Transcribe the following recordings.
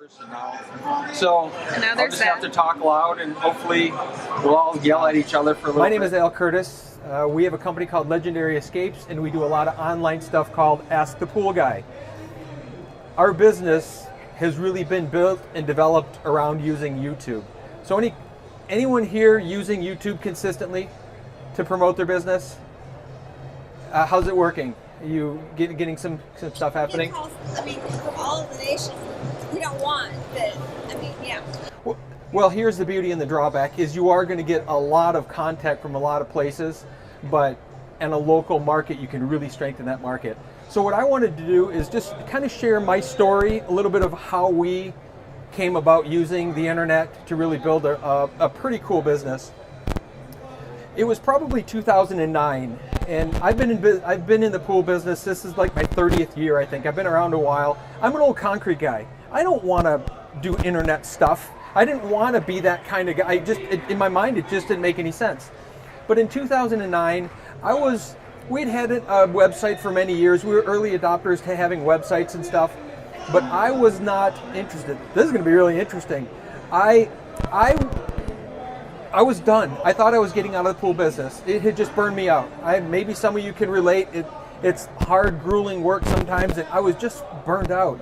So And now I'll there's just have that. to talk loud and hopefully we'll all yell at each other for a little My bit. name is Al Curtis. We have a company called Legendary Escapes, and we do a lot of online stuff called Ask the Pool Guy. Our business has really been built and developed around using YouTube. So anyone here using YouTube consistently to promote their business? How's it working? You getting some stuff happening? From all of the nations, we don't want that. Yeah. Well, here's the beauty and the drawback is you are going to get a lot of contact from a lot of places, but in a local market, you can really strengthen that market. So what I wanted to do is just kind of share my story, a little bit of how we came about using the internet to really build a pretty cool business. It was probably 2009, and I've been in the pool business. This is like my 30th year, I think. I've been around a while. I'm an old concrete guy. I don't want to do internet stuff. I didn't want to be that kind of guy. In my mind, it just didn't make any sense. But in 2009, we'd had a website for many years. We were early adopters to having websites and stuff, but I was not interested. This is going to be really interesting. I was done. I thought I was getting out of the pool business. It had just burned me out. Maybe some of you can relate. It's hard, grueling work sometimes, and I was just burned out.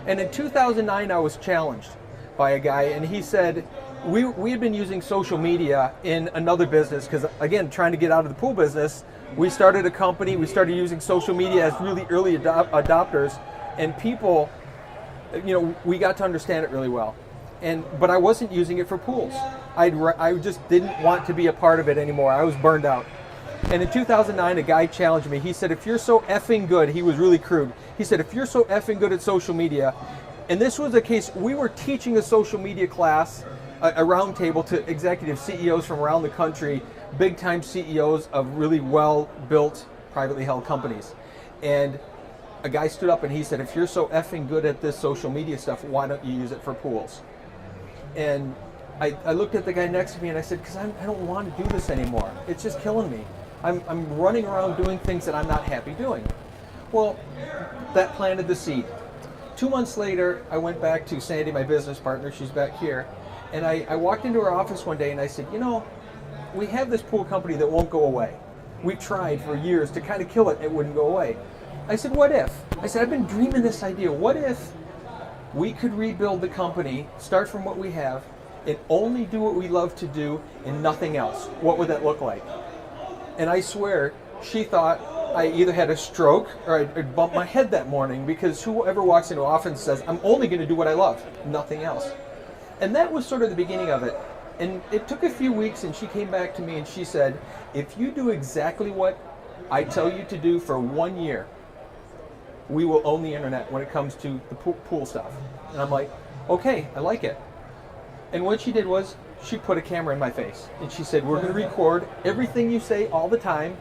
And in 2009, I was challenged by a guy, and he said, we had been using social media in another business, because again, trying to get out of the pool business, we started a company, we started using social media as really early adopters, and people, we got to understand it really well. But I wasn't using it for pools. I just didn't want to be a part of it anymore. I was burned out. And in 2009, a guy challenged me. He said, if you're so effing good, he was really crude. He said, if you're so effing good at social media, and this was the case, we were teaching a social media class, a roundtable to executive CEOs from around the country, big time CEOs of really well-built, privately held companies. And a guy stood up and he said, if you're so effing good at this social media stuff, why don't you use it for pools? And I looked at the guy next to me and I said, because I don't want to do this anymore. It's just killing me. I'm running around doing things that I'm not happy doing. Well, that planted the seed. 2 months later, I went back to Sandy, my business partner, she's back here, and I walked into her office one day and I said, we have this pool company that won't go away. We tried for years to kind of kill it, it wouldn't go away. I said, what if? I said, I've been dreaming this idea. What if we could rebuild the company, start from what we have, and only do what we love to do and nothing else? What would that look like? And I swear, she thought I either had a stroke or I'd bumped my head that morning, because whoever walks into office says, I'm only going to do what I love, nothing else. And that was sort of the beginning of it. And it took a few weeks, and she came back to me and she said, if you do exactly what I tell you to do for 1 year, we will own the internet when it comes to the pool stuff. And I'm like, okay, I like it. And what she did was, she put a camera in my face and she said, we're going to record everything you say all the time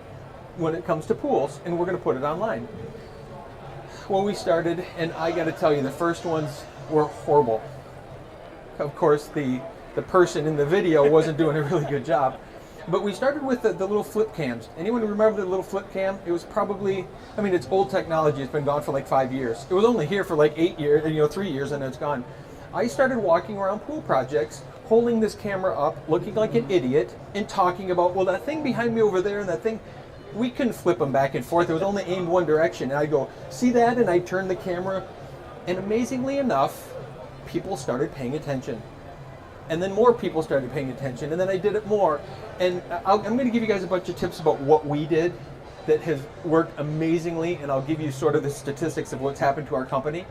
when it comes to pools, and we're going to put it online. Well, we started, and I got to tell you, the first ones were horrible. Of course, the person in the video wasn't doing a really good job. But we started with the little flip cams. Anyone remember the little flip cam? It was probably, it's old technology. It's been gone for like 5 years. It was only here for like 8 years, 3 years, and it's gone. I started walking around pool projects, holding this camera up, looking like an idiot, and talking about, well, that thing behind me over there and that thing, we couldn't flip them back and forth. It was only aimed one direction. And I'd go, see that? And I'd turn the camera. And amazingly enough, people started paying attention. And then more people started paying attention. And then I did it more. And I'm going to give you guys a bunch of tips about what we did that has worked amazingly. And I'll give you sort of the statistics of what's happened to our company.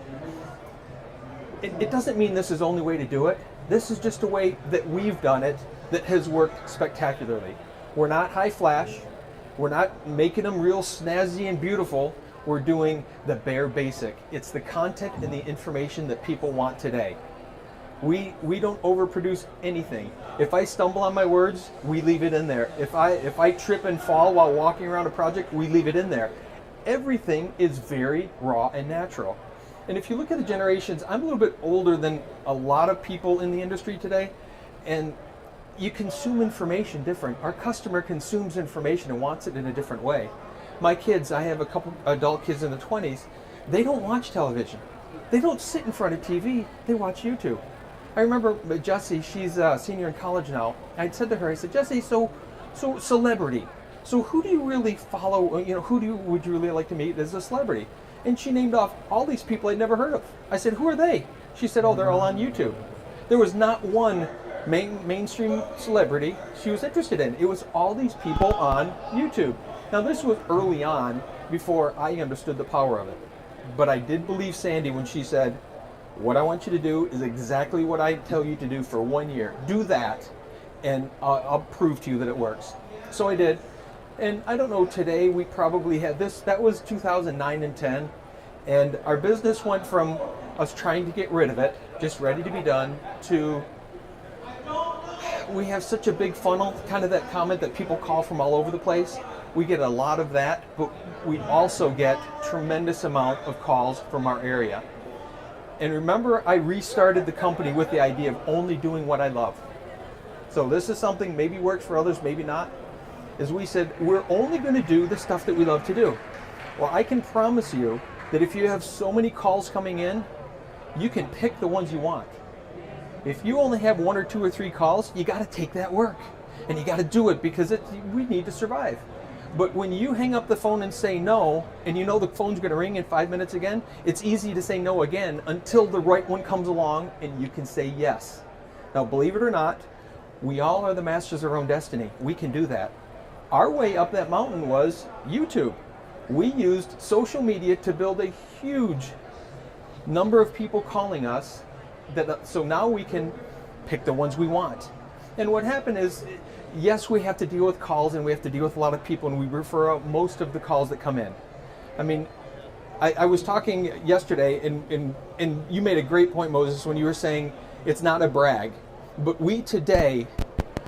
It doesn't mean this is the only way to do it. This is just a way that we've done it that has worked spectacularly. We're not high flash. We're not making them real snazzy and beautiful. We're doing the bare basic. It's the content and the information that people want today. We don't overproduce anything. If I stumble on my words, we leave it in there. If I trip and fall while walking around a project, we leave it in there. Everything is very raw and natural. And if you look at the generations, I'm a little bit older than a lot of people in the industry today, and you consume information different. Our customer consumes information and wants it in a different way. My kids, I have a couple adult kids in the 20s, they don't watch television. they don't sit in front of TV, they watch YouTube. I remember Jessie, she's a senior in college now. I'd said to her, I said, Jessie, so celebrity. So who do you really follow, would you really like to meet as a celebrity? And she named off all these people I'd never heard of. I said, who are they? She said, oh, they're all on YouTube. There was not one mainstream celebrity she was interested in. It was all these people on YouTube. Now this was early on, before I understood the power of it. But I did believe Sandy when she said, what I want you to do is exactly what I tell you to do for 1 year. Do that, and I'll prove to you that it works. So I did. And I don't know, today we probably had this, that was 2009 and 10. And our business went from us trying to get rid of it, just ready to be done, to we have such a big funnel, kind of that comment that people call from all over the place. We get a lot of that, but we also get tremendous amount of calls from our area. And remember, I restarted the company with the idea of only doing what I love. So this is something maybe works for others, maybe not. As we said, we're only going to do the stuff that we love to do. Well, I can promise you that if you have so many calls coming in, you can pick the ones you want. If you only have 1 or 2 or 3 calls, you got to take that work. And you got to do it because we need to survive. But when you hang up the phone and say no, and you know the phone's going to ring in 5 minutes again, it's easy to say no again until the right one comes along and you can say yes. Now, believe it or not, we all are the masters of our own destiny. We can do that. Our way up that mountain was YouTube. We used social media to build a huge number of people calling us, so now we can pick the ones we want. And what happened is, yes, we have to deal with calls and we have to deal with a lot of people, and we refer out most of the calls that come in. I mean, I was talking yesterday, and you made a great point, Moses, when you were saying it's not a brag, but we today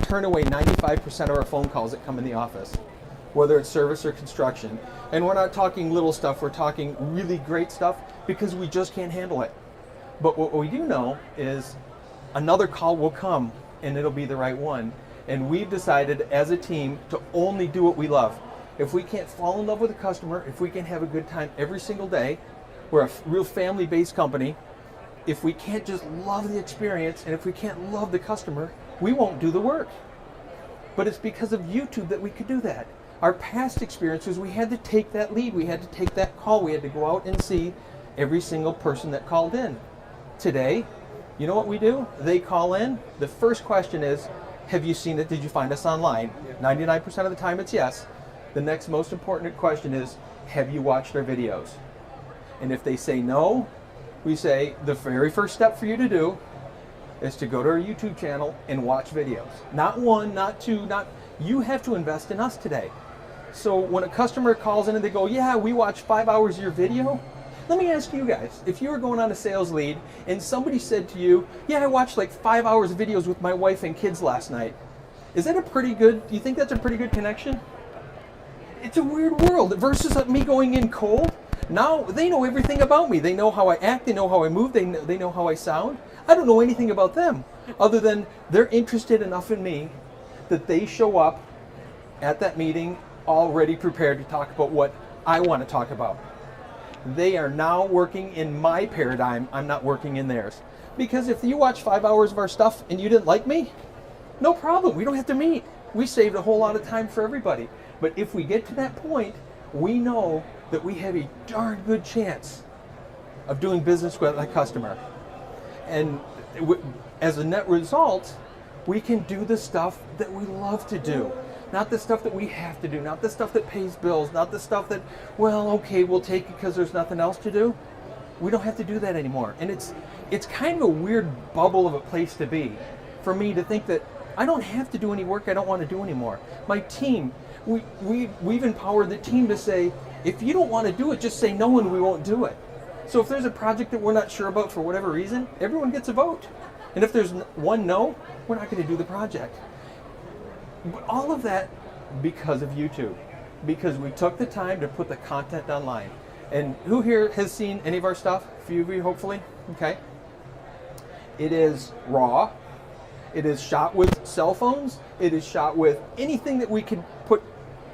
turn away 95% of our phone calls that come in the office, whether it's service or construction. And we're not talking little stuff, we're talking really great stuff because we just can't handle it. But what we do know is another call will come and it'll be the right one. And we've decided as a team to only do what we love. If we can't fall in love with a customer, if we can have a good time every single day, we're a real family-based company. If we can't just love the experience and if we can't love the customer, we won't do the work. But it's because of YouTube that we could do that. Our past experiences, we had to take that lead, we had to take that call, we had to go out and see every single person that called in. Today, you know what we do? They call in, the first question is, have you seen it? Did you find us online? 99% of the time it's yes. The next most important question is, have you watched our videos? And if they say no, we say the very first step for you to do is to go to our YouTube channel and watch videos. Not 1, not 2, you have to invest in us today. So when a customer calls in and they go, yeah, we watched 5 hours of your video, let me ask you guys, if you were going on a sales lead and somebody said to you, yeah, I watched like 5 hours of videos with my wife and kids last night, is that do you think that's a pretty good connection? It's a weird world versus me going in cold. Now they know everything about me. They know how I act, they know how I move, they know how I sound. I don't know anything about them other than they're interested enough in me that they show up at that meeting already prepared to talk about what I want to talk about. They are now working in my paradigm. I'm not working in theirs. Because if you watch 5 hours of our stuff and you didn't like me, no problem. We don't have to meet. We saved a whole lot of time for everybody. But if we get to that point, we know that we have a darn good chance of doing business with a customer. And as a net result, we can do the stuff that we love to do. Not the stuff that we have to do, not the stuff that pays bills, not the stuff that, well, okay, we'll take it because there's nothing else to do. We don't have to do that anymore. And it's kind of a weird bubble of a place to be for me to think that I don't have to do any work I don't want to do anymore. My team, we've empowered the team to say, if you don't want to do it, just say no and we won't do it. So if there's a project that we're not sure about for whatever reason, everyone gets a vote. And if there's one no, we're not going to do the project. But all of that because of YouTube, because we took the time to put the content online. And who here has seen any of our stuff? A few of you, hopefully. Okay. It is raw. It is shot with cell phones. It is shot with anything that we could put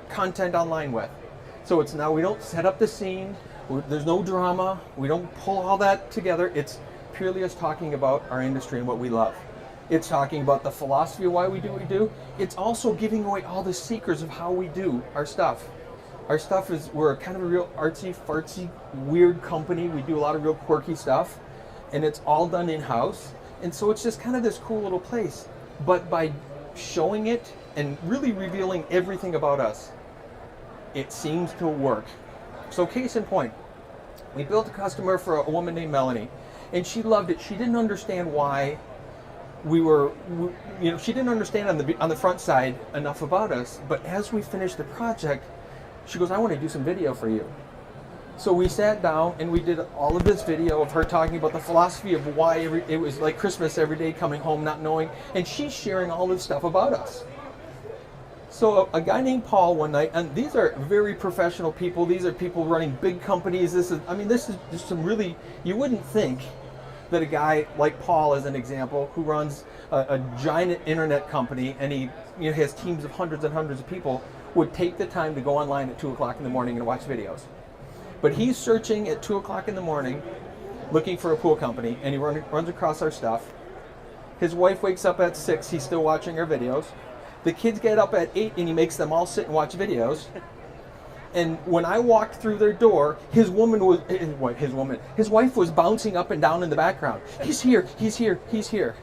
content online with. So it's now we don't set up the scene. There's no drama. We don't pull all that together. It's purely us talking about our industry and what we love. It's talking about the philosophy of why we do what we do. It's also giving away all the secrets of how we do our stuff. Our stuff is, we're kind of a real artsy, fartsy, weird company. We do a lot of real quirky stuff, and it's all done in-house. And so it's just kind of this cool little place. But by showing it and really revealing everything about us, it seems to work. So case in point, we built a customer for a woman named Melanie, and she loved it. She didn't understand why she didn't understand on the front side enough about us. But as we finished the project, she goes, I want to do some video for you. So we sat down and we did all of this video of her talking about the philosophy of why it was like Christmas every day, coming home not knowing, and she's sharing all this stuff about us. So a guy named Paul one night, and these are very professional people. These are people running big companies. This is just some really, you wouldn't think that a guy like Paul, as an example, who runs a giant internet company and he has teams of hundreds and hundreds of people, would take the time to go online at 2 o'clock in the morning and watch videos. But he's searching at 2 o'clock in the morning, looking for a pool company, and he runs across our stuff. His wife wakes up at 6, he's still watching our videos. The kids get up at 8 and he makes them all sit and watch videos. And when I walked through their door, his wife was bouncing up and down in the background. He's here, he's here, he's here.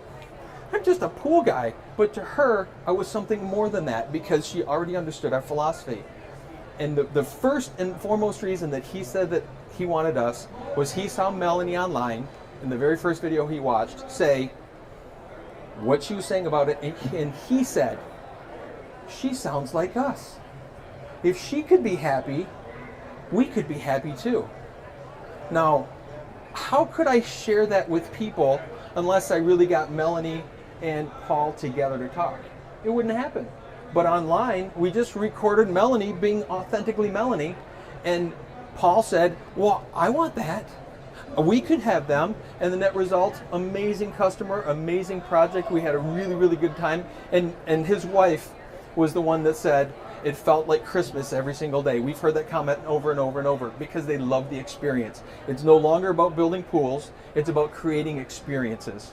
I'm just a pool guy. But to her, I was something more than that because she already understood our philosophy. And the first and foremost reason that he said that he wanted us was he saw Melanie online in the very first video he watched say what she was saying about it, and he said, she sounds like us. If she could be happy, we could be happy too. Now, how could I share that with people unless I really got Melanie and Paul together to talk? It wouldn't happen. But online, we just recorded Melanie being authentically Melanie, and Paul said, well, I want that. We could have them, and the net result, amazing customer, amazing project. We had a really, really good time, and his wife was the one that said it felt like Christmas every single day. We've heard that comment over and over and over because they love the experience. It's no longer about building pools, it's about creating experiences.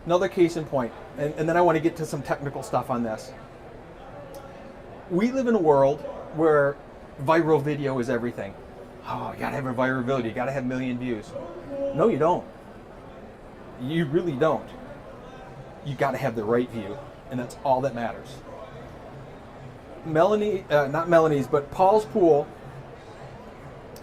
Another case in point, and then I want to get to some technical stuff on this. We live in a world where viral video is everything. Oh, you gotta have a viral video, you gotta have a million views. No, you don't. You really don't. You gotta have the right view, and that's all that matters. Not Melanie's, but Paul's pool,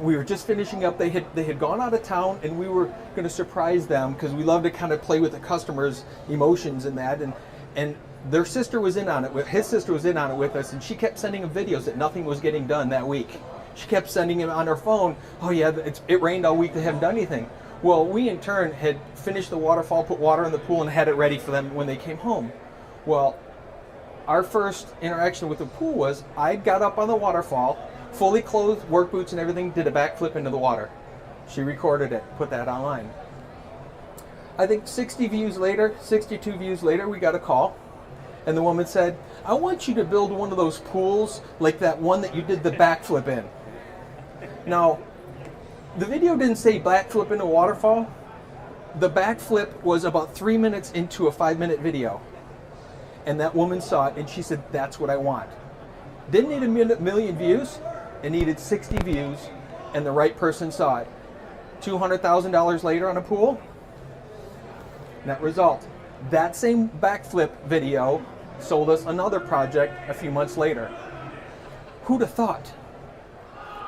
we were just finishing up. They had gone out of town, and we were going to surprise them because we love to kind of play with the customers' emotions and that. And their sister was in on it. His sister was in on it with us, and she kept sending him videos that nothing was getting done that week. She kept sending him on her phone, oh yeah, it rained all week, they haven't done anything. Well, we in turn had finished the waterfall, put water in the pool, and had it ready for them when they came home. Well, our first interaction with the pool was I got up on the waterfall, fully clothed, work boots and everything, did a backflip into the water. She recorded it, put that online. I think 60 views later, 62 views later, we got a call. And the woman said, I want you to build one of those pools like that one that you did the backflip in. Now, the video didn't say backflip in a waterfall. The backflip was about 3 minutes into a 5-minute video. And that woman saw it and she said, that's what I want. Didn't need a million views, it needed 60 views, and the right person saw it. $200,000 later on a pool, net result. That same backflip video sold us another project a few months later. Who'd have thought?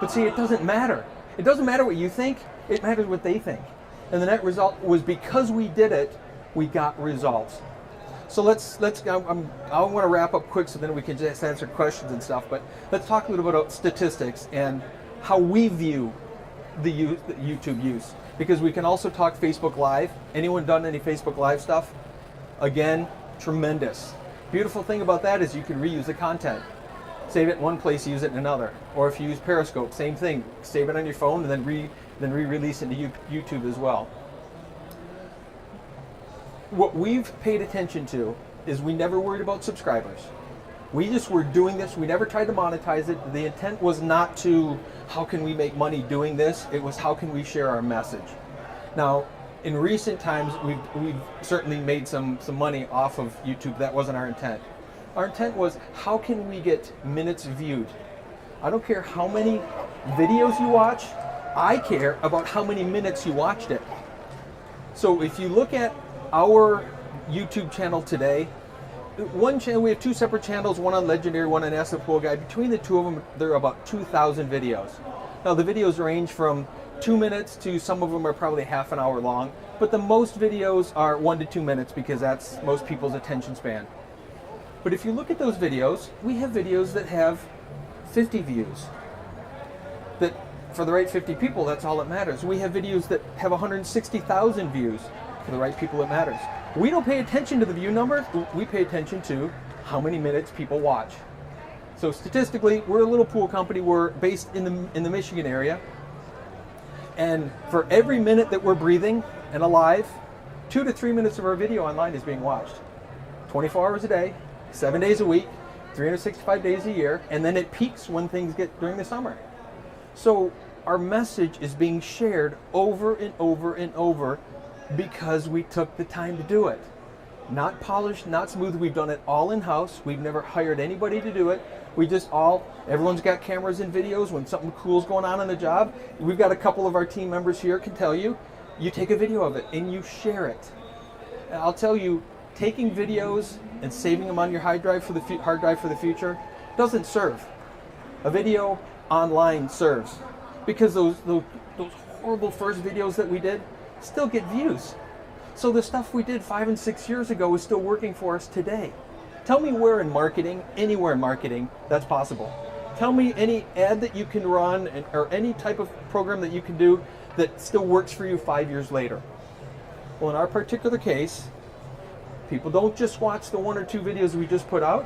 But see, it doesn't matter. It doesn't matter what you think, it matters what they think. And the net result was because we did it, we got results. So I want to wrap up quick so then we can just answer questions and stuff, but let's talk a little bit about statistics and how we view the YouTube use. Because we can also talk Facebook Live. Anyone done any Facebook Live stuff? Again, tremendous. Beautiful thing about that is you can reuse the content. Save it in one place, use it in another. Or if you use Periscope, same thing. Save it on your phone and then re-release it to YouTube as well. What we've paid attention to is we never worried about subscribers. We just were doing this. We never tried to monetize it. The intent was not to how can we make money doing this? It was how can we share our message? Now, in recent times, we've certainly made some money off of YouTube. That wasn't our intent. Our intent was how can we get minutes viewed? I don't care how many videos you watch. I care about how many minutes you watched it. So if you look at our YouTube channel today, one channel, we have two separate channels, one on Legendary, one on Ask the Pool Guy. Between the two of them, there are about 2,000 videos. Now the videos range from 2 minutes to some of them are probably half an hour long, but the most videos are 1 to 2 minutes because that's most people's attention span. But if you look at those videos, we have videos that have 50 views. That for the right 50 people, that's all that matters. We have videos that have 160,000 views. For the right people, it matters. We don't pay attention to the view number. We pay attention to how many minutes people watch. So statistically, we're a little pool company. We're based in the Michigan area. And for every minute that we're breathing and alive, 2 to 3 minutes of our video online is being watched. 24 hours a day, 7 days a week, 365 days a year, and then it peaks when things get during the summer. So our message is being shared over and over and over because we took the time to do it. Not polished, not smooth. We've done it all in-house. We've never hired anybody to do it. We just everyone's got cameras and videos. When something cool's going on the job, we've got a couple of our team members here can tell you, you take a video of it and you share it. And I'll tell you, taking videos and saving them on your hard drive for the future doesn't serve. A video online serves because those horrible first videos that we did still get views. So the stuff we did 5 and 6 years ago is still working for us today. Tell me where in marketing, anywhere in marketing, that's possible. Tell me any ad that you can run or any type of program that you can do that still works for you 5 years later. Well, in our particular case, people don't just watch the 1 or 2 videos we just put out.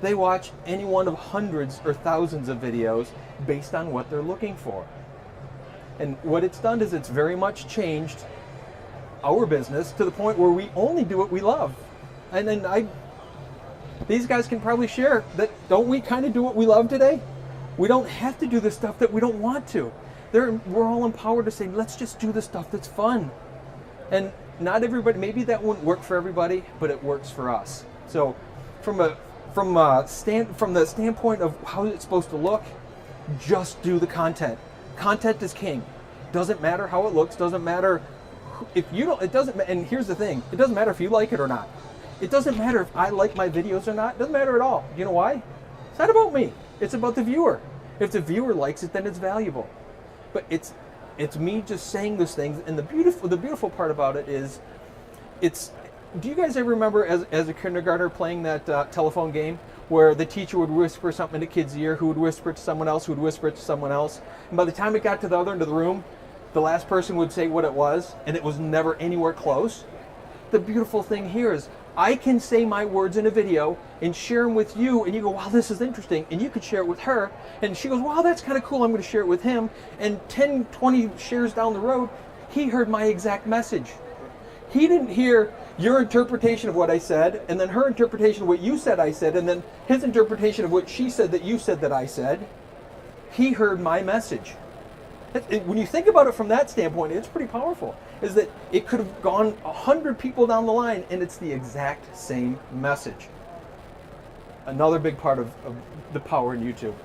They watch any one of hundreds or thousands of videos based on what they're looking for. And what it's done is it's very much changed our business to the point where we only do what we love. And then these guys can probably share that, don't we kind of do what we love today? We don't have to do the stuff that we don't want to. We're all empowered to say, let's just do the stuff that's fun. And not everybody, maybe that wouldn't work for everybody, but it works for us. So from the standpoint of how it's supposed to look, just do the content. Content is king. Doesn't matter how it looks, doesn't matter if you don't, it doesn't, and here's the thing, it doesn't matter if you like it or not. It doesn't matter if I like my videos or not. It doesn't matter at all. You know why? It's not about me. It's about the viewer. If the viewer likes it, then it's valuable. But it's me just saying those things, and the beautiful part about it is, do you guys ever remember as a kindergartner playing that telephone game where the teacher would whisper something in a kid's ear, who would whisper it to someone else, who would whisper it to someone else, and by the time it got to the other end of the room, the last person would say what it was, and it was never anywhere close? The beautiful thing here is I can say my words in a video and share them with you, and you go, wow, this is interesting, and you could share it with her, and she goes, wow, that's kind of cool, I'm going to share it with him, and 10, 20 shares down the road, he heard my exact message. He didn't hear your interpretation of what I said, and then her interpretation of what you said I said, and then his interpretation of what she said that you said that I said. He heard my message. When you think about it from that standpoint, it's pretty powerful. Is that it could have gone 100 people down the line, and it's the exact same message. Another big part of the power in YouTube.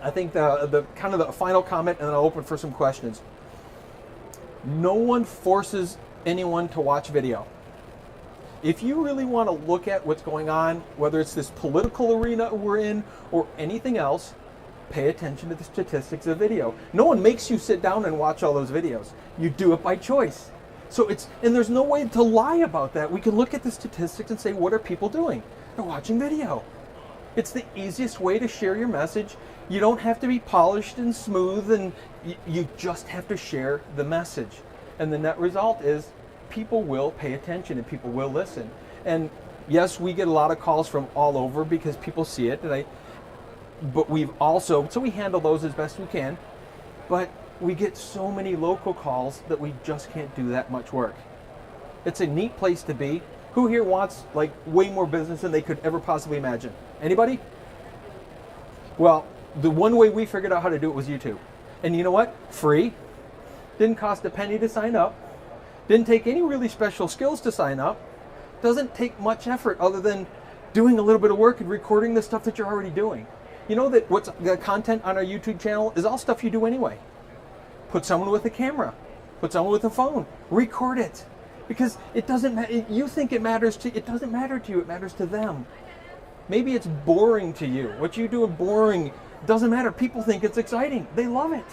I think the kind of the final comment, and then I'll open for some questions. No one forces anyone to watch video. If you really want to look at what's going on, whether it's this political arena we're in or anything else, pay attention to the statistics of video. No one makes you sit down and watch all those videos. You do it by choice. So and there's no way to lie about that. We can look at the statistics and say, what are people doing? They're watching video. It's the easiest way to share your message. You don't have to be polished and smooth, and you just have to share the message. And the net result is people will pay attention and people will listen. And yes, we get a lot of calls from all over because people see it, but we've also, so we handle those as best we can, but we get so many local calls that we just can't do that much work. It's a neat place to be. Who here wants like way more business than they could ever possibly imagine? Anybody? Well, the one way we figured out how to do it was YouTube. And you know what? Free. Didn't cost a penny to sign up. Didn't take any really special skills to sign up. Doesn't take much effort other than doing a little bit of work and recording the stuff that you're already doing. You know that what's the content on our YouTube channel is all stuff you do anyway. Put someone with a camera. Put someone with a phone. Record it. Because it doesn't matter. You think it matters to, it doesn't matter to you. It matters to them. Maybe it's boring to you. What you do is boring. Doesn't matter. People think it's exciting. They love it.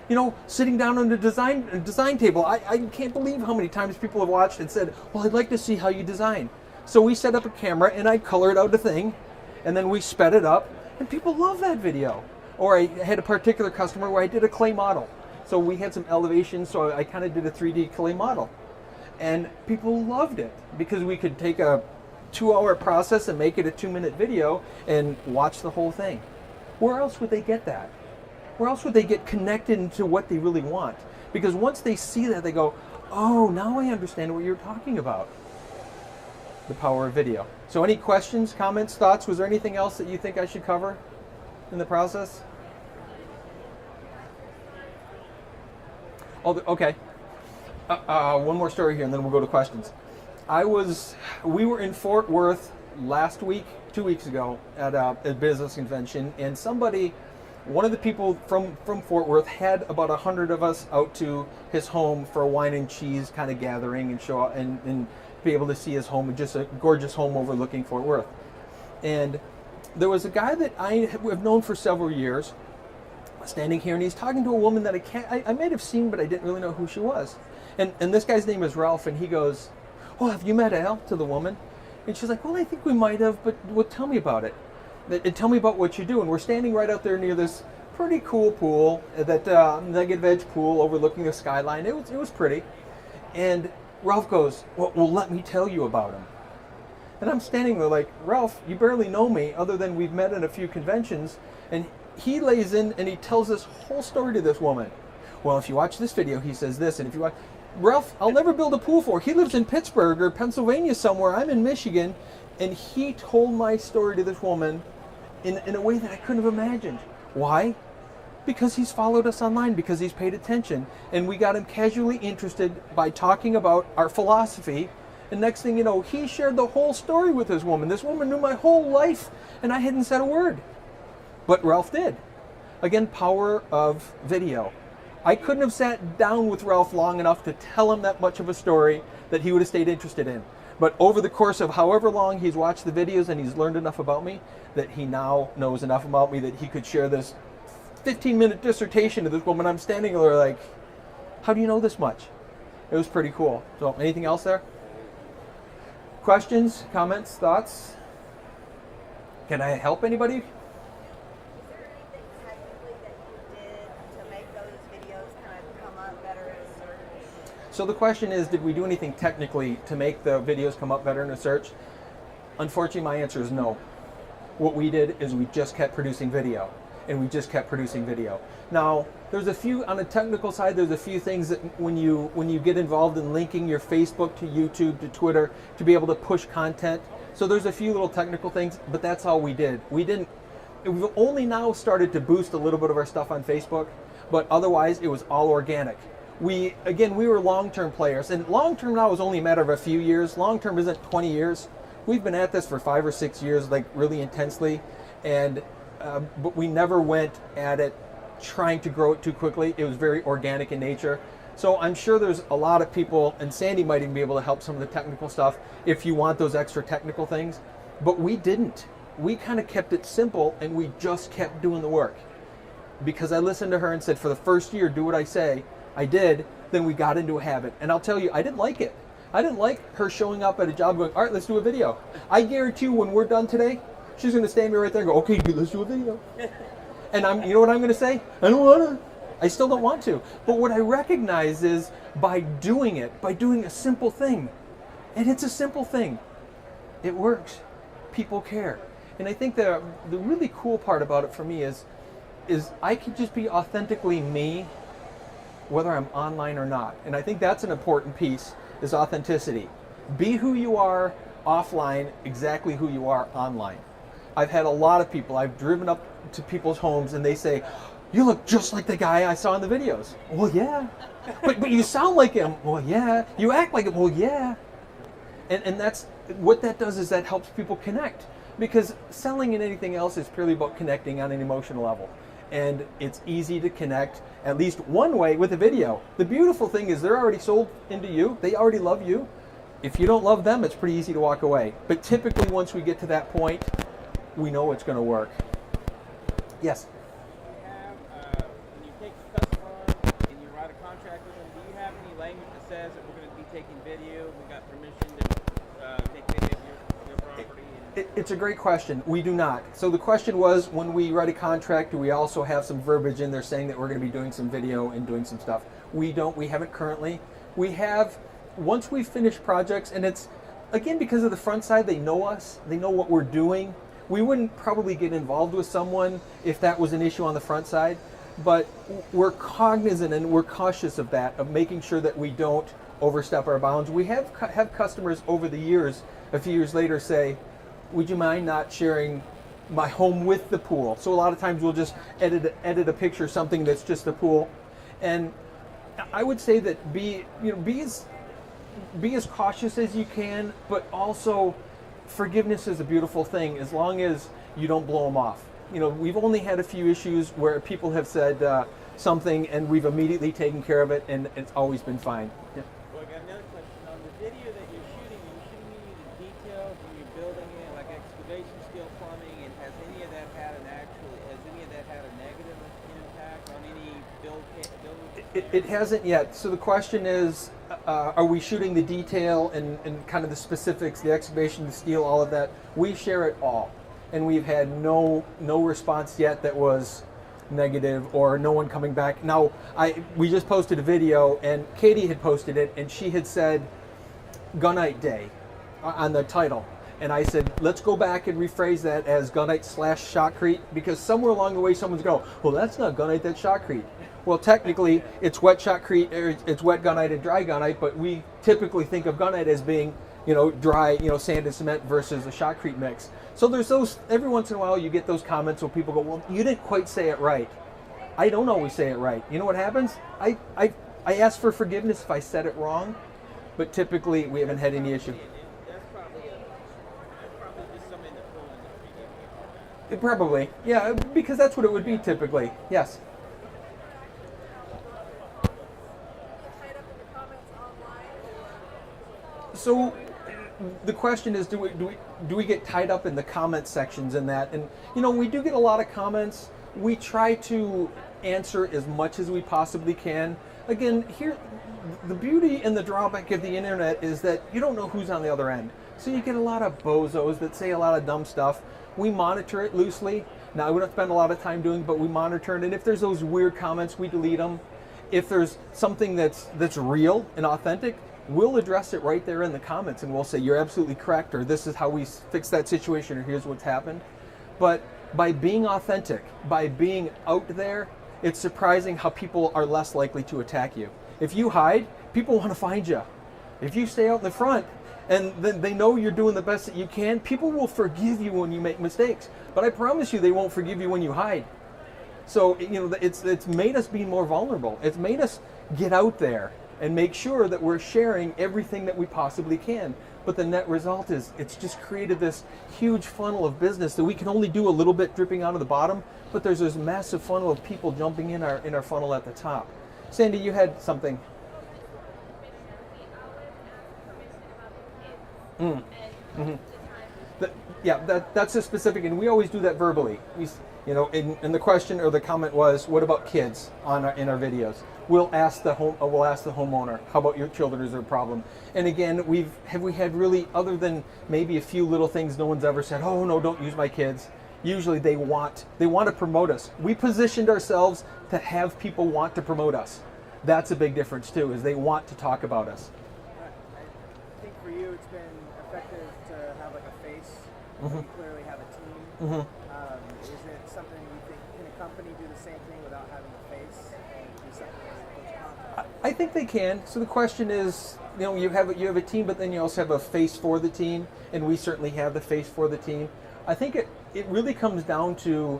You know, sitting down on the design table. I can't believe how many times people have watched and said, well, I'd like to see how you design. So we set up a camera and I colored out a thing and then we sped it up and people love that video. Or I had a particular customer where I did a clay model. So we had some elevation, so I kind of did a 3D clay model. And people loved it because we could take a 2-hour process and make it a 2-minute video and watch the whole thing. Where else would they get that? Where else would they get connected into what they really want? Because once they see that, they go, oh, now I understand what you're talking about. The power of video. So any questions, comments, thoughts? Was there anything else that you think I should cover in the process? Oh, okay. One more story here and then we'll go to questions. We were in Fort Worth last week, 2 weeks ago, at a business convention, and one of the people from Fort Worth had about 100 of us out to his home for a wine and cheese kind of gathering and show and be able to see his home, just a gorgeous home overlooking Fort Worth. And there was a guy that I have known for several years standing here, and he's talking to a woman that I might have seen, but I didn't really know who she was. And this guy's name is Ralph, and he goes, oh, have you met Al? To the woman. And she's like, well, I think we might have, but well, tell me about it. And tell me about what you do. And we're standing right out there near this pretty cool pool, that negative edge pool overlooking the skyline. It was pretty. And Ralph goes, well, let me tell you about him. And I'm standing there like, Ralph, you barely know me other than we've met at a few conventions. And he lays in and he tells this whole story to this woman. Well, if you watch this video, he says this. And if you watch, Ralph, I'll never build a pool for. He lives in Pittsburgh or Pennsylvania somewhere. I'm in Michigan. And he told my story to this woman in a way that I couldn't have imagined. Why? Because he's followed us online, because he's paid attention. And we got him casually interested by talking about our philosophy. And next thing you know, he shared the whole story with this woman. This woman knew my whole life, and I hadn't said a word. But Ralph did. Again, power of video. I couldn't have sat down with Ralph long enough to tell him that much of a story that he would have stayed interested in. But over the course of however long he's watched the videos and he's learned enough about me, that he now knows enough about me that he could share this 15-minute dissertation to this woman. I'm standing there like, how do you know this much? It was pretty cool. So anything else there? Questions, comments, thoughts? Can I help anybody? Is there anything technically that you did to make those videos kind of come up better in a search? So the question is, did we do anything technically to make the videos come up better in a search? Unfortunately, my answer is no. What we did is we just kept producing video, and we just kept producing video. Now, there's a few, on the technical side, there's a few things that when you get involved in linking your Facebook to YouTube to Twitter to be able to push content. So there's a few little technical things, but that's all we did. We've only now started to boost a little bit of our stuff on Facebook, but otherwise it was all organic. We were long-term players, and long-term now is only a matter of a few years. Long-term isn't 20 years. We've been at this for 5 or 6 years, like really intensely, and but we never went at it trying to grow it too quickly. It was very organic in nature. So I'm sure there's a lot of people, and Sandy might even be able to help some of the technical stuff if you want those extra technical things, but we didn't. We kind of kept it simple, and we just kept doing the work. Because I listened to her and said, for the first year, do what I say. I did, then we got into a habit. And I'll tell you, I didn't like it. I didn't like her showing up at a job going, all right, let's do a video. I guarantee you when we're done today, she's going to stand me right there and go, okay, let's do a video. And you know what I'm going to say? I don't want to. I still don't want to. But what I recognize is by doing it, by doing a simple thing, and it's a simple thing, it works. People care. And I think the really cool part about it for me is I can just be authentically me, whether I'm online or not. And I think that's an important piece, is authenticity. Be who you are offline, exactly who you are online. I've had a lot of people, I've driven up to people's homes and they say, you look just like the guy I saw in the videos. Well, yeah. But you sound like him. Well, yeah. You act like him. Well, yeah. And that's what that does, is that helps people connect, because selling and anything else is purely about connecting on an emotional level. And it's easy to connect at least one way with a video. The beautiful thing is they're already sold into you. They already love you. If you don't love them, it's pretty easy to walk away. But typically once we get to that point, we know it's going to work. Yes? When you take the customer on and you write a contract with them, do you have any language that says that we're going to be taking video, we got permission to take video of your property? It's a great question. We do not. So the question was, when we write a contract, do we also have some verbiage in there saying that we're going to be doing some video and doing some stuff? We don't. We haven't currently. We have, once we finish projects, and it's, again, because of the front side, they know us. They know what we're doing. We wouldn't probably get involved with someone if that was an issue on the front side, but we're cognizant and we're cautious of that, of making sure that we don't overstep our bounds. We have customers over the years, a few years later, say, would you mind not sharing my home with the pool? So a lot of times we'll just edit a picture, something that's just the pool. And I would say that be as cautious as you can, but also forgiveness is a beautiful thing as long as you don't blow them off. We've only had a few issues where people have said something and we've immediately taken care of it, and it's always been fine. Yeah. Well, I got another question. On the video that you're shooting me the details when you're building it, like excavation, steel, plumbing, and has any of that had a negative impact on any build? It hasn't yet. So the question is, are we shooting the detail and kind of the specifics, the excavation, the steel, all of that? We share it all. And we've had no response yet that was negative, or no one coming back. Now, we just posted a video, and Katie had posted it, and she had said Gunite Day on the title. And I said, let's go back and rephrase that as Gunite / shotcrete, because somewhere along the way someone's going, well, that's not Gunite, that's shotcrete. Well, technically, it's wet shotcrete, or it's wet gunite and dry gunite, but we typically think of gunite as being, dry, sand and cement versus a shotcrete mix. So there's those, every once in a while you get those comments where people go, well, you didn't quite say it right. I don't always say it right. You know what happens? I ask for forgiveness if I said it wrong, but typically we haven't had any issue. That's probably just something to pull in the video. Probably, yeah, because that's what it would be typically. Yes. So the question is, do we get tied up in the comment sections in that? And we do get a lot of comments. We try to answer as much as we possibly can. Again, here, the beauty and the drawback of the internet is that you don't know who's on the other end. So you get a lot of bozos that say a lot of dumb stuff. We monitor it loosely. Now, we don't spend a lot of time doing it, but we monitor it. And if there's those weird comments, we delete them. If there's something that's real and authentic, we'll address it right there in the comments, and we'll say, you're absolutely correct, or this is how we fix that situation, or here's what's happened. But by being authentic, by being out there, it's surprising how people are less likely to attack you. If you hide, people want to find you. If you stay out in the front and then they know you're doing the best that you can, people will forgive you when you make mistakes. But I promise you they won't forgive you when you hide. So it's made us be more vulnerable. It's made us get out there and make sure that we're sharing everything that we possibly can. But the net result is it's just created this huge funnel of business that we can only do a little bit dripping out of the bottom, but there's this massive funnel of people jumping in our funnel at the top. Sandy, you had something. That's a specific, and we always do that verbally. And the question or the comment was, what about kids in our videos? We'll ask the homeowner, how about your children? Is there a problem? And again, have we had really, other than maybe a few little things, no one's ever said, oh no, don't use my kids. Usually they want to promote us. We positioned ourselves to have people want to promote us. That's a big difference too, is they want to talk about us. I think for you it's been effective to have like a face. Mm-hmm. You clearly have a team. Mm-hmm. Is it something you think, can a company do the same thing without having a face and do something as a coach? I think they can. So the question is, you have a team, but then you also have a face for the team, and we certainly have the face for the team. I think it really comes down to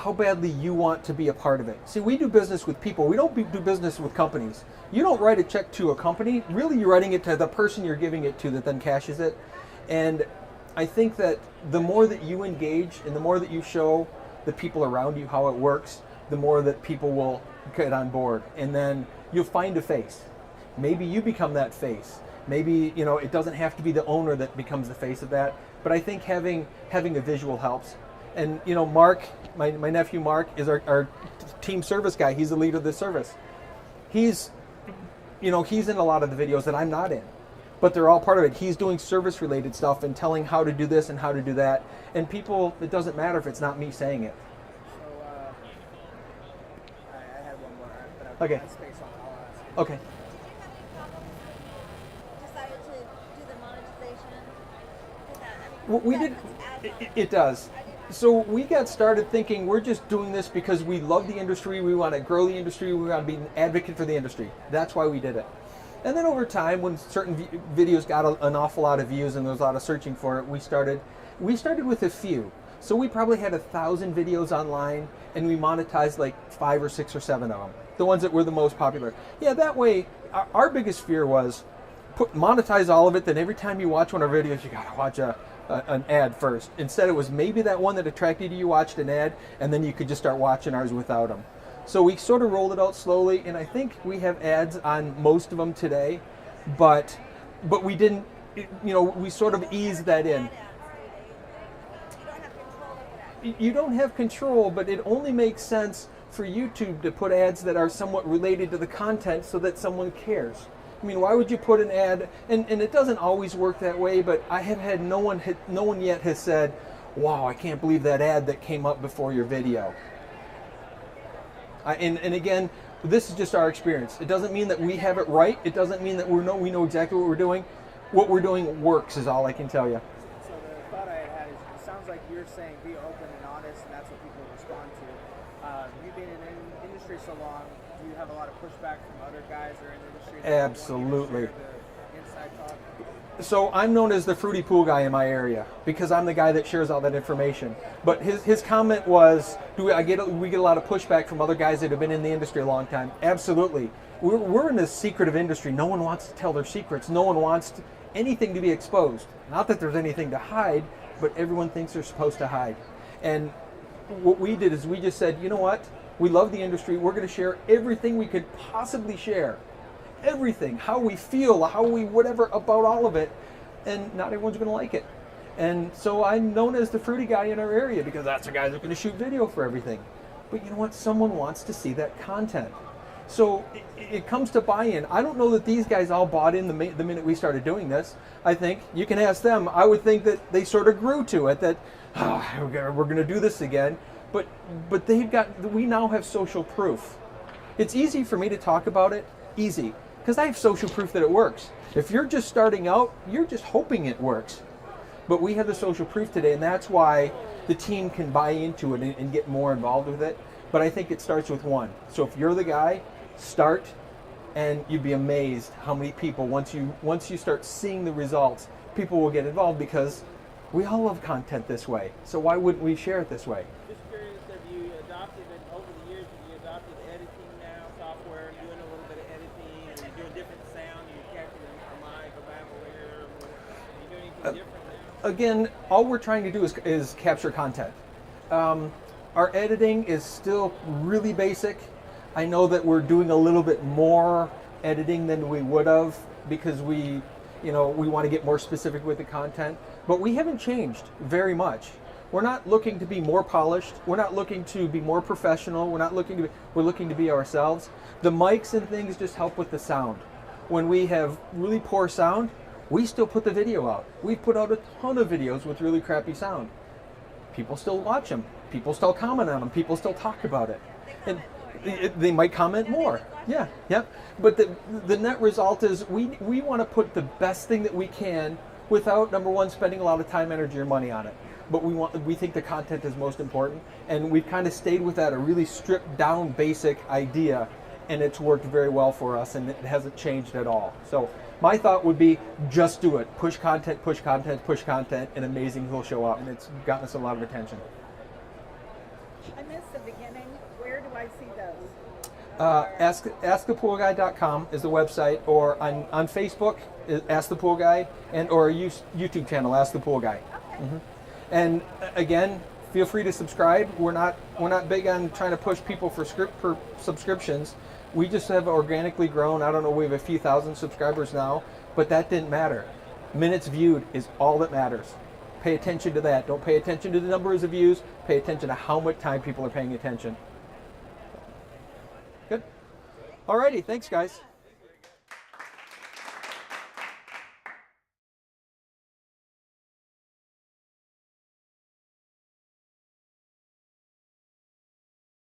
how badly you want to be a part of it. See, we do business with people. We don't do business with companies. You don't write a check to a company. Really, you're writing it to the person you're giving it to that then cashes it. And I think that the more that you engage and the more that you show the people around you how it works, the more that people will get on board. And then you'll find a face. Maybe you become that face. Maybe, it doesn't have to be the owner that becomes the face of that. But I think having a visual helps. And, Mark, my nephew Mark, is our team service guy. He's the leader of the service. He's in a lot of the videos that I'm not in. But they're all part of it. He's doing service-related stuff and telling how to do this and how to do that. And people, it doesn't matter if it's not me saying it. So, I had one more, but I've Okay. got space on it. I'll ask you. Okay. Did you have any problems decided to do the monetization? Did that, Well, we did. It does. So we got started thinking we're just doing this because we love the industry. We want to grow the industry. We want to be an advocate for the industry. That's why we did it. And then over time, when certain videos got an awful lot of views and there was a lot of searching for it, we started with a few. So we probably had 1,000 videos online, and we monetized like 5 or 6 or 7 of them, the ones that were the most popular. Yeah, that way, our biggest fear was monetize all of it, then every time you watch one of our videos, you got to watch an ad first. Instead, it was maybe that one that attracted you watched an ad, and then you could just start watching ours without them. So we sort of rolled it out slowly, and I think we have ads on most of them today, but we didn't, we sort of eased that in. You don't have control, but it only makes sense for YouTube to put ads that are somewhat related to the content so that someone cares. I mean, why would you put an ad, and it doesn't always work that way, but I have had no one yet has said, wow, I can't believe that ad that came up before your video. And again, this is just our experience. It doesn't mean that we have it right. It doesn't mean that we know exactly what we're doing. What we're doing works is all I can tell you. So the thought I had is, it sounds like you're saying be open and honest, and that's what people respond to. You've been in the industry so long, do you have a lot of pushback from other guys that are in the industry? that Absolutely. want you to share the inside talk? So I'm known as the fruity pool guy in my area because I'm the guy that shares all that information. But his comment was, we get a lot of pushback from other guys that have been in the industry a long time? Absolutely. We're in this secretive industry. No one wants to tell their secrets. No one wants anything to be exposed. Not that there's anything to hide, but everyone thinks they're supposed to hide. And what we did is we just said, you know what? We love the industry. We're going to share everything we could possibly share. Everything, how we feel, whatever about all of it, and not everyone's going to like it. And so I'm known as the fruity guy in our area because that's the guy that's going to shoot video for everything. But you know what? Someone wants to see that content. So it comes to buy-in. I don't know that these guys all bought in the minute we started doing this. I think you can ask them. I would think that they sort of grew to it, that we're going to do this again. But we now have social proof. It's easy for me to talk about it, easy. Because I have social proof that it works. If you're just starting out, you're just hoping it works. But we have the social proof today, and that's why the team can buy into it and get more involved with it. But I think it starts with one. So if you're the guy, start, and you'd be amazed how many people, once you start seeing the results, people will get involved because we all love content this way. So why wouldn't we share it this way? Just curious, have you adopted it over the years? Have you adopted editing now, software, doing a little bit of editing, and you're doing different sound, you're capturing a mic, a lavalier, are you doing anything different now? Again, all we're trying to do is capture content. Our editing is still really basic. I know that we're doing a little bit more editing than we would have because we want to get more specific with the content, but we haven't changed very much. We're not looking to be more polished. We're not looking to be more professional. We're looking to be ourselves. The mics and things just help with the sound. When we have really poor sound, we still put the video out. We've put out a ton of videos with really crappy sound. People still watch them. People still comment on them. People still talk about it. And they might comment more. Yeah. But the net result is we want to put the best thing that we can without, number one, spending a lot of time, energy, or money on it. But we think the content is most important, and we've kind of stayed with that, a really stripped down basic idea, and it's worked very well for us, and it hasn't changed at all. So my thought would be just do it. Push content, and amazing will show up, and it's gotten us a lot of attention. I missed the beginning. Where do I see those? AskThePoolGuy.com is the website, or on Facebook, Ask the Pool Guy, and or a YouTube channel, Ask the Pool Guy. Okay. And again, feel free to subscribe. We're not big on trying to push people for subscriptions. We just have organically grown. I don't know, we have a few thousand subscribers now, but that didn't matter. Minutes viewed is all that matters. Pay attention to that. Don't pay attention to the numbers of views. Pay attention to how much time people are paying attention. Good. Alrighty, thanks guys.